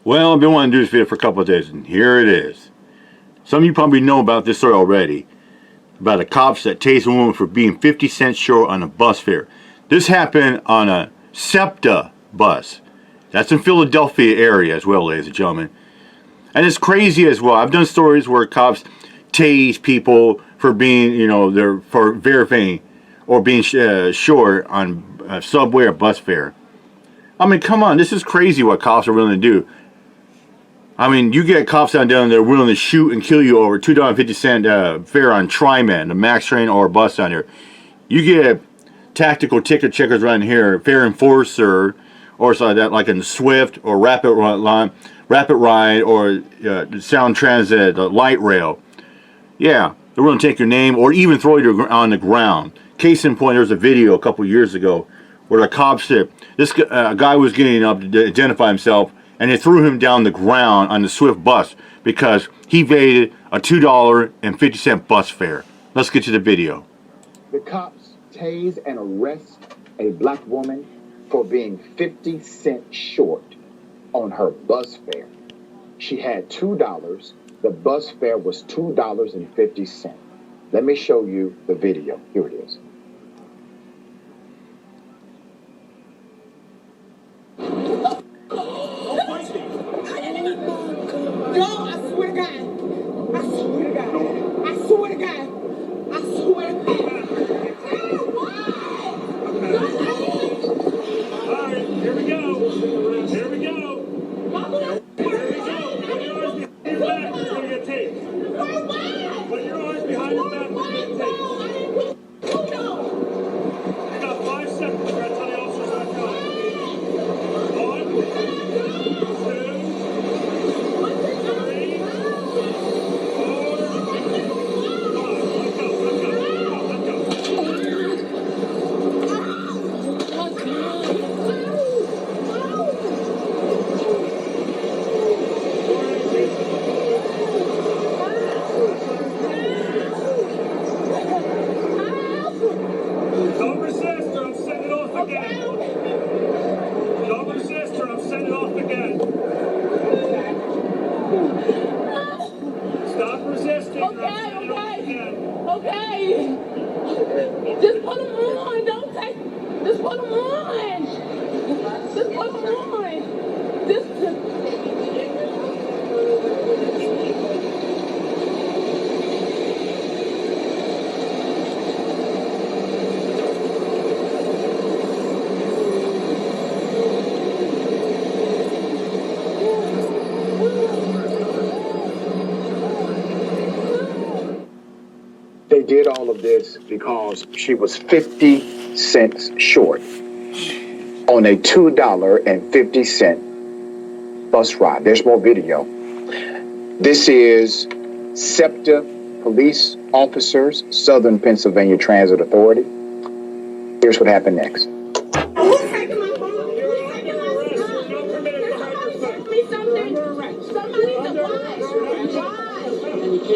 Well, I've been wanting to do this video for a couple of days, and here it is. Some of you probably know about this story already, about the cops that tased a woman for being 50 cents short on a bus fare. This happened on a SEPTA bus. That's in Philadelphia area as well, ladies and gentlemen. And it's crazy as well. I've done stories where cops tase people for being, for verifying or being short on a subway or bus fare. I mean, come on, this is crazy what cops are willing to do. I mean, you get cops down there willing to shoot and kill you over $2.50 fare on Tri-Man, the MAX train or bus down here. You get tactical ticket checkers around here, fare enforcer, or something like that, like in Swift or Rapid Ride or Sound Transit, the light rail. Yeah, they're willing to take your name or even throw you on the ground. Case in point, there was a video a couple years ago where the cops said this guy was getting up to identify himself, and they threw him down the ground on the Swift bus because he evaded a $2.50 bus fare. Let's get to the video. The cops tase and arrest a black woman for being 50 cents short on her bus fare. She had $2. The bus fare was $2.50. Let me show you the video. Here it is. No, I swear to God. I swear to God. I swear to God. I swear to God. All right, here we go. Here we go. Here we go. Put your arms behind your back. It's going to get taped. Put your arms behind your back. It's going to get taped. You got 5 seconds. We're going to tell the officers how to go. 1, 2, 3, 4. Don't resist or I'm setting it off again. Don't resist or I'm setting it off again. Stop resisting or I'm setting it off again. Okay. Just put them on. Don't take. Just put them on. Just put them on. Just. They did all of this because she was 50 cents short on a $2.50 bus ride. There's more video. This is SEPTA police officers, Southern Pennsylvania Transit Authority. Here's what happened next. Who's taking my phone? Who's taking my phone? Somebody send me something. Somebody to why?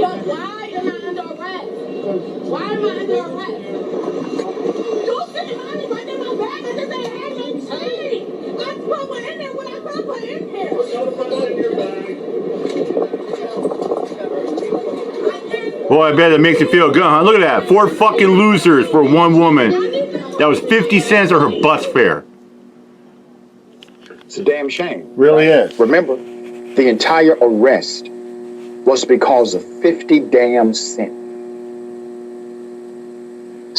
But why am I under arrest? Why am I under arrest? Don't send money right in my bag. I just ain't had no change. I put one in there when I put one in there. Don't put it in your bag. Boy, I bet it makes you feel good, huh? Look at that. 4 fucking losers for one woman. That was 50 cents of her bus fare. It's a damn shame. Really is. Remember, the entire arrest was because of 50 damn cents.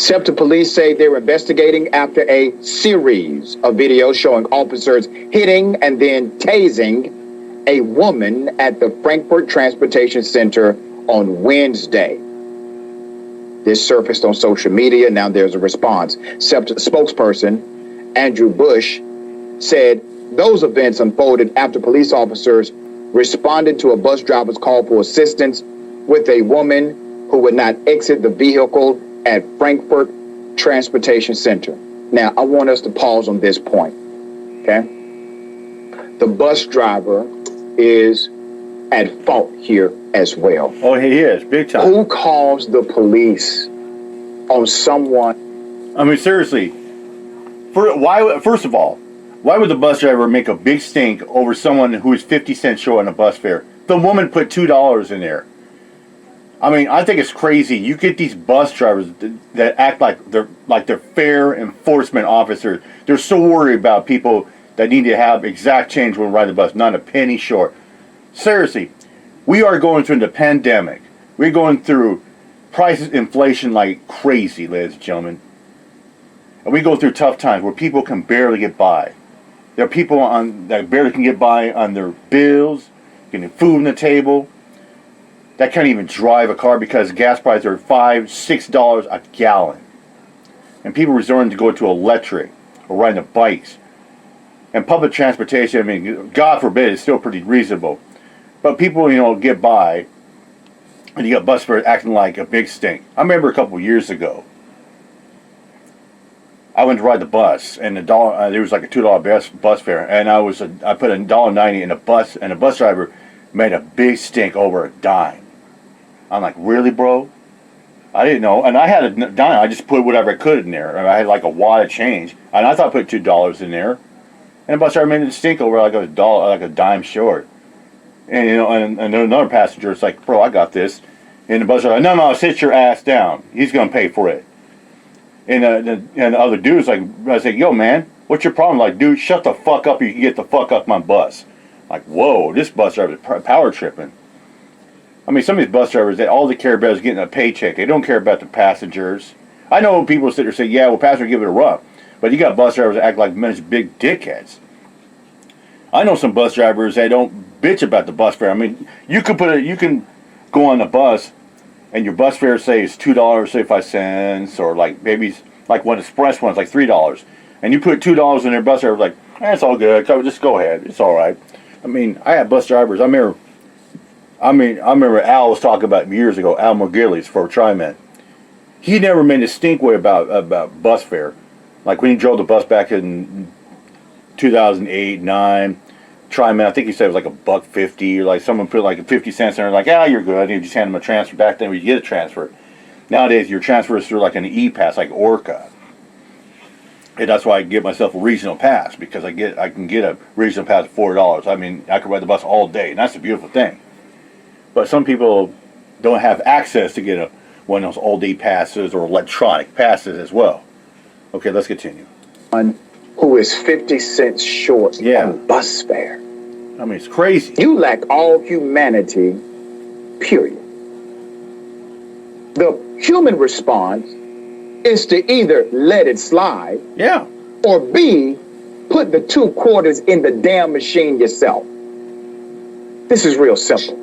SEPTA police say they were investigating after a series of videos showing officers hitting and then tasing a woman at the Frankfurt Transportation Center on Wednesday. This surfaced on social media. Now there's a response. SEPTA spokesperson Andrew Bush said those events unfolded after police officers responded to a bus driver's call for assistance with a woman who would not exit the vehicle at Frankfurt Transportation Center. Now, I want us to pause on this point, okay? The bus driver is at fault here as well. Oh, he is. Big time. Who calls the police on someone? I mean, seriously. First of all, Why would the bus driver make a big stink over someone who is 50 cents short on a bus fare? The woman put $2 in there. I mean, I think it's crazy. You get these bus drivers that act like they're fare enforcement officers. They're so worried about people that need to have exact change when riding the bus, not a penny short. Seriously, we are going through the pandemic. We're going through prices, inflation like crazy, ladies and gentlemen. And we go through tough times where people can barely get by. There are people that barely can get by on their bills, getting food on the table, that can't even drive a car because gas prices are $5, $6 a gallon. And people resorting to go to electric or riding the bikes. And public transportation, I mean, God forbid, it's still pretty reasonable. But people, get by, and you got bus fares acting like a big stink. I remember a couple years ago, I went to ride the bus, and there was like a $2 bus fare, and I put $1.90 in a bus, and the bus driver made a big stink over a dime. I'm like, really, bro? I didn't know, and I had a dime. I just put whatever I could in there. I had like a wad of change, and I thought I put $2 in there, and the bus driver made it stink over like a dime short. And and another passenger is like, bro, I got this, and the bus driver, no, sit your ass down. He's gonna pay for it. And the other dude's like, I said, yo, man, what's your problem? Like, dude, shut the fuck up. You can get the fuck off my bus. Like, whoa, this bus driver is power tripping. I mean, some of these bus drivers, all they care about is getting a paycheck. They don't care about the passengers. I know people sit there and say, yeah, well, passenger, give it a rub. But you got bus drivers that act like big dickheads. I know some bus drivers that don't bitch about the bus fare. I mean, you can go on the bus, and your bus fare say is $2.35, or like maybe like one express one's like $3, and you put $2 in their bus driver, like, it's all good, just go ahead, it's all right. I mean, I had bus drivers. I remember Al was talking about years ago, Al McGillis for TriMet. He never made a stink way about bus fare. Like when he drove the bus back in 2008, 9. TriMet, I think he said it was like $1.50, or like someone put like 50 cents in there, like, you're good. And you just hand them a transfer. Back then, you get a transfer. Nowadays, your transfer is through like an e-pass, like Orca. And that's why I give myself a regional pass, because I can get a regional pass for $4. I mean, I could ride the bus all day, and that's a beautiful thing. But some people don't have access to get one of those all-day passes or electronic passes as well. Okay, let's continue. Who is 50 cents short on bus fare. I mean, it's crazy. You lack all humanity, period. The human response is to either let it slide, or B, put the 2 quarters in the damn machine yourself. This is real simple.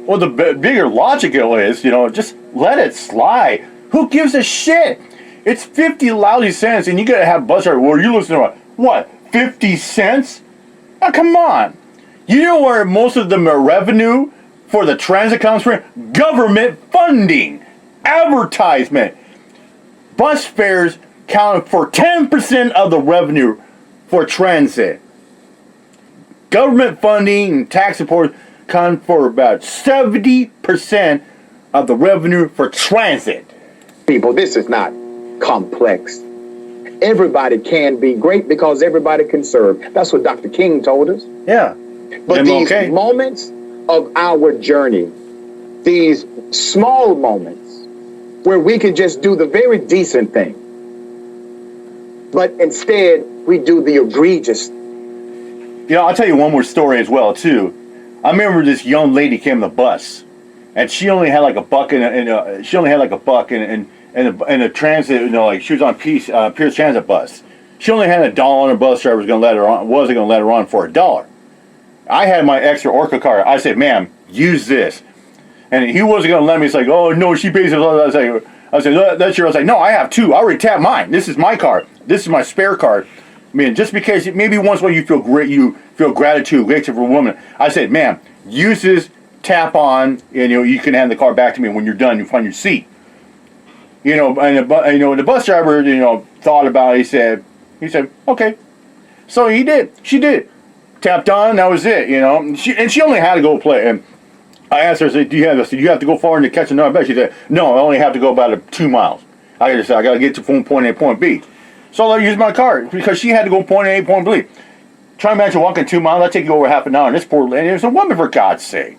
Well, the bigger logical is, just let it slide. Who gives a shit? It's 50 lousy cents, and you gotta have bus driver. Well, you listen to what? 50 cents? Oh, come on. You know where most of the revenue for the transit comes from? Government funding, advertisement. Bus fares count for 10% of the revenue for transit. Government funding and tax support count for about 70% of the revenue for transit. People, this is not complex. Everybody can be great because everybody can serve. That's what Dr. King told us. Yeah. But these moments of our journey, these small moments where we can just do the very decent thing, but instead we do the egregious. I'll tell you one more story as well, too. I remember this young lady came on the bus, and she only had like a buck in a transit, like she was on Pierce Transit bus. She only had $1 on her bus driver wasn't gonna let her on for $1. I had my extra Orca card. I said, ma'am, use this. And he wasn't gonna let me. It's like, oh no, she pays it. I said, that's yours. I was like, no, I have 2. I already tapped mine. This is my card. This is my spare card. I mean, just because maybe once in a while you feel great, you feel gratitude for a woman. I said, ma'am, use this, tap on, and you can hand the car back to me when you're done. You find your seat. And the bus driver, thought about it. He said, okay. So he did. She did. Tapped on. That was it. She only had to go play. And I asked her, I said, do you have to go far to catch another bus? She said, no, I only have to go about 2 miles. I got to get to point A, point B. So I let her use my car because she had to go point A, point B. Try and imagine walking 2 miles. That take you over half an hour. And this poor lady, it's a woman for God's sake.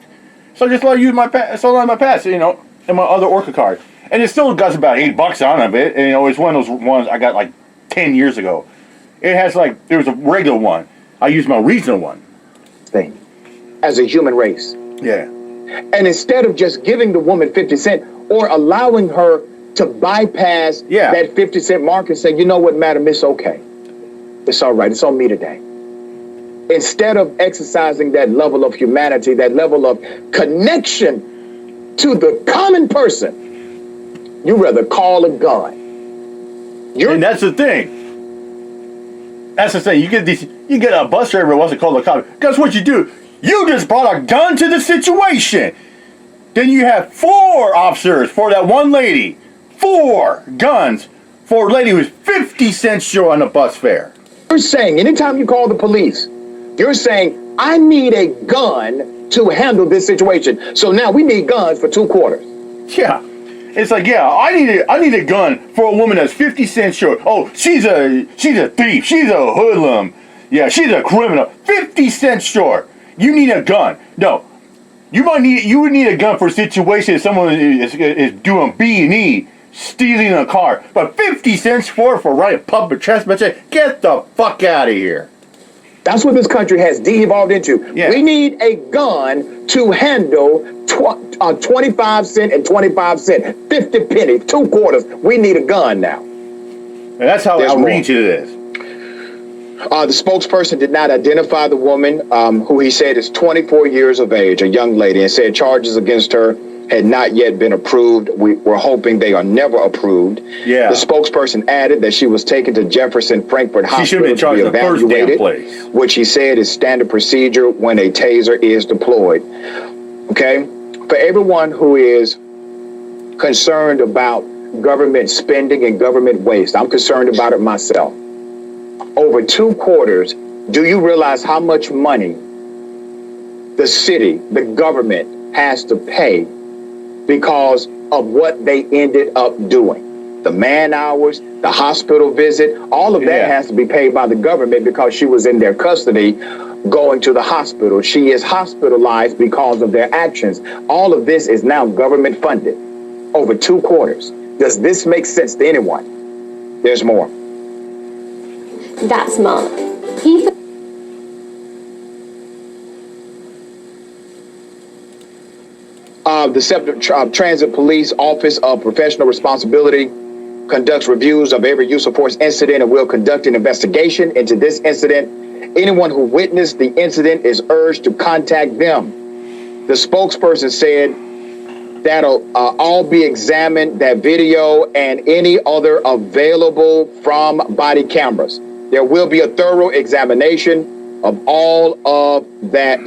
So I just let her use my pass. So I let my pass, and my other Orca card. And it still got about $8 on it. And it's one of those ones I got like 10 years ago. It has there was a regular one. I used my regional one. Thing as a human race. Yeah. And instead of just giving the woman 50 cents or allowing her to bypass that 50 cent mark and say, you know what, madam, it's okay. It's all right. It's on me today. Instead of exercising that level of humanity, that level of connection to the common person, you rather call a gun. And that's the thing. That's the thing. You get a bus driver who wants to call the cop. Guess what you do? You just brought a gun to the situation. Then you have 4 officers for that one lady. 4 guns for a lady who's 50 cents short on the bus fare. You're saying anytime you call the police, you're saying, I need a gun to handle this situation. So now we need guns for 2 quarters. Yeah. It's like, I need a gun for a woman that's 50 cents short. Oh, she's a thief. She's a hoodlum. Yeah, she's a criminal. 50 cents short. You need a gun. No. You would need a gun for a situation if someone is doing B&E, stealing a car. But 50 cents for riding public transportation? Get the fuck out of here. That's what this country has de-evolved into. Yeah. We need a gun to handle 25 cent and 25 cent, 50 pennies, 2 quarters. We need a gun now. And that's how outrageous it is. The spokesperson did not identify the woman, who he said is 24 years of age, a young lady, and said charges against her had not yet been approved. We're hoping they are never approved. Yeah. The spokesperson added that she was taken to Jefferson Frankfurt Hospital to be evaluated, which he said is standard procedure when a taser is deployed. Okay? For everyone who is concerned about government spending and government waste, I'm concerned about it myself. Over 2 quarters, do you realize how much money the city, the government has to pay because of what they ended up doing? The man hours, the hospital visit, all of that has to be paid by the government because she was in their custody going to the hospital. She is hospitalized because of their actions. All of this is now government funded over 2 quarters. Does this make sense to anyone? There's more. That's Mark. The SEPTA Transit Police Office of Professional Responsibility conducts reviews of every use of force incident and will conduct an investigation into this incident. Anyone who witnessed the incident is urged to contact them. The spokesperson said that'll all be examined, that video and any other available from body cameras. There will be a thorough examination of all of that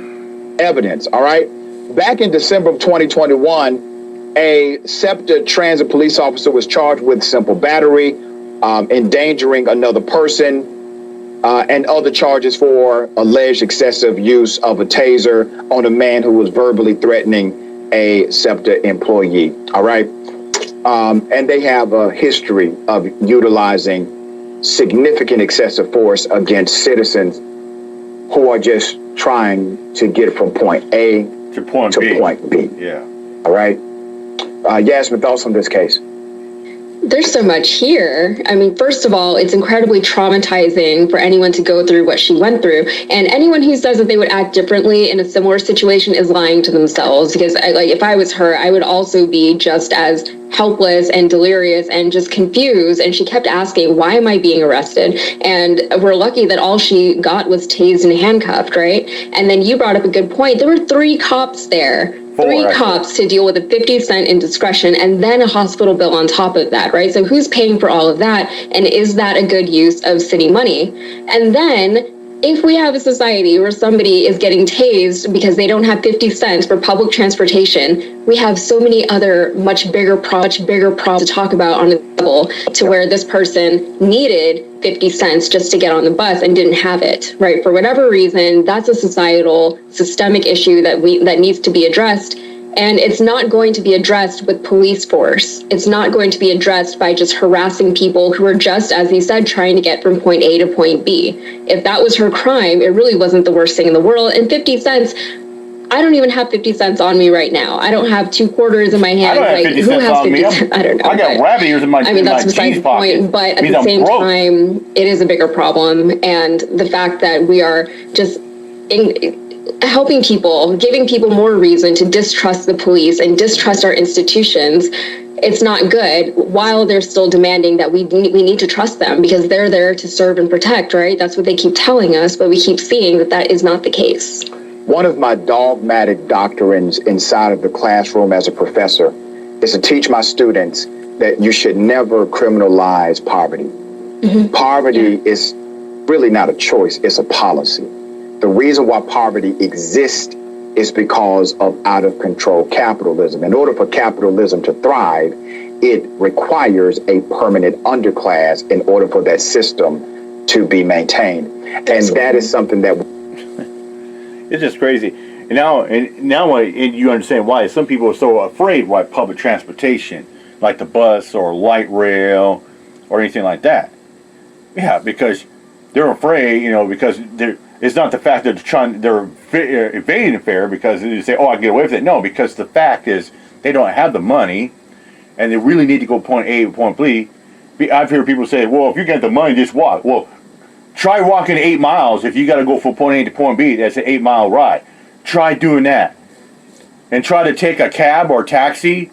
evidence, all right? Back in December of 2021, a SEPTA Transit police officer was charged with simple battery, endangering another person, and other charges for alleged excessive use of a taser on a man who was verbally threatening a SEPTA employee, all right? And they have a history of utilizing significant excessive force against citizens who are just trying to get from point A to point B. Yeah. All right. Yasmin, thoughts on this case? There's so much here. I mean, first of all, it's incredibly traumatizing for anyone to go through what she went through. And anyone who says that they would act differently in a similar situation is lying to themselves. Because if I was her, I would also be just as helpless and delirious and just confused. And she kept asking, why am I being arrested? And we're lucky that all she got was tased and handcuffed, right? And then you brought up a good point. There were 3 cops there. 3 cops to deal with a 50 cent indiscretion and then a hospital bill on top of that, right? So who's paying for all of that? And is that a good use of city money? And then if we have a society where somebody is getting tased because they don't have 50 cents for public transportation, we have so many other much bigger problems to talk about on a level to where this person needed 50 cents just to get on the bus and didn't have it, right? For whatever reason, that's a societal, systemic issue that needs to be addressed. And it's not going to be addressed with police force. It's not going to be addressed by just harassing people who are just, as he said, trying to get from point A to point B. If that was her crime, it really wasn't the worst thing in the world. And 50 cents, I don't even have 50 cents on me right now. I don't have 2 quarters in my hand. I don't have 50 cents on me. I don't know. I got rabbit ears in my I mean, that's besides the point. But at the same time, it is a bigger problem. And the fact that we are just helping people, giving people more reason to distrust the police and distrust our institutions, it's not good, while they're still demanding that we need to trust them because they're there to serve and protect, right? That's what they keep telling us, but we keep seeing that that is not the case. One of my dogmatic doctrines inside of the classroom as a professor is to teach my students that you should never criminalize poverty. Mm-hmm. Poverty is really not a choice, it's a policy. The reason why poverty exists is because of out of control capitalism. In order for capitalism to thrive, it requires a permanent underclass in order for that system to be maintained. And that is something that it's just crazy. And now you understand why some people are so afraid why public transportation, like the bus or light rail or anything like that. Yeah, because they're afraid, because it's not the fact that they're evading the fare because they say, oh, I can get away with it. No, because the fact is they don't have the money and they really need to go point A to point B. I've heard people say, well, if you get the money, just walk. Well, try walking 8 miles. If you got to go from point A to point B, that's an 8-mile ride. Try doing that. And try to take a cab or taxi.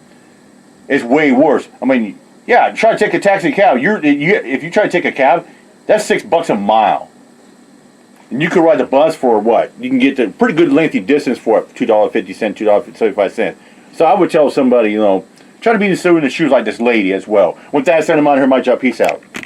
It's way worse. I mean, yeah, try to take a taxi cab. If you try to take a cab, that's $6 a mile. And you can ride the bus for what? You can get the pretty good lengthy distance for $2.50, $2.75. So I would tell somebody, try to be in the shoes like this lady as well. With that, send them on her, my job. Peace out.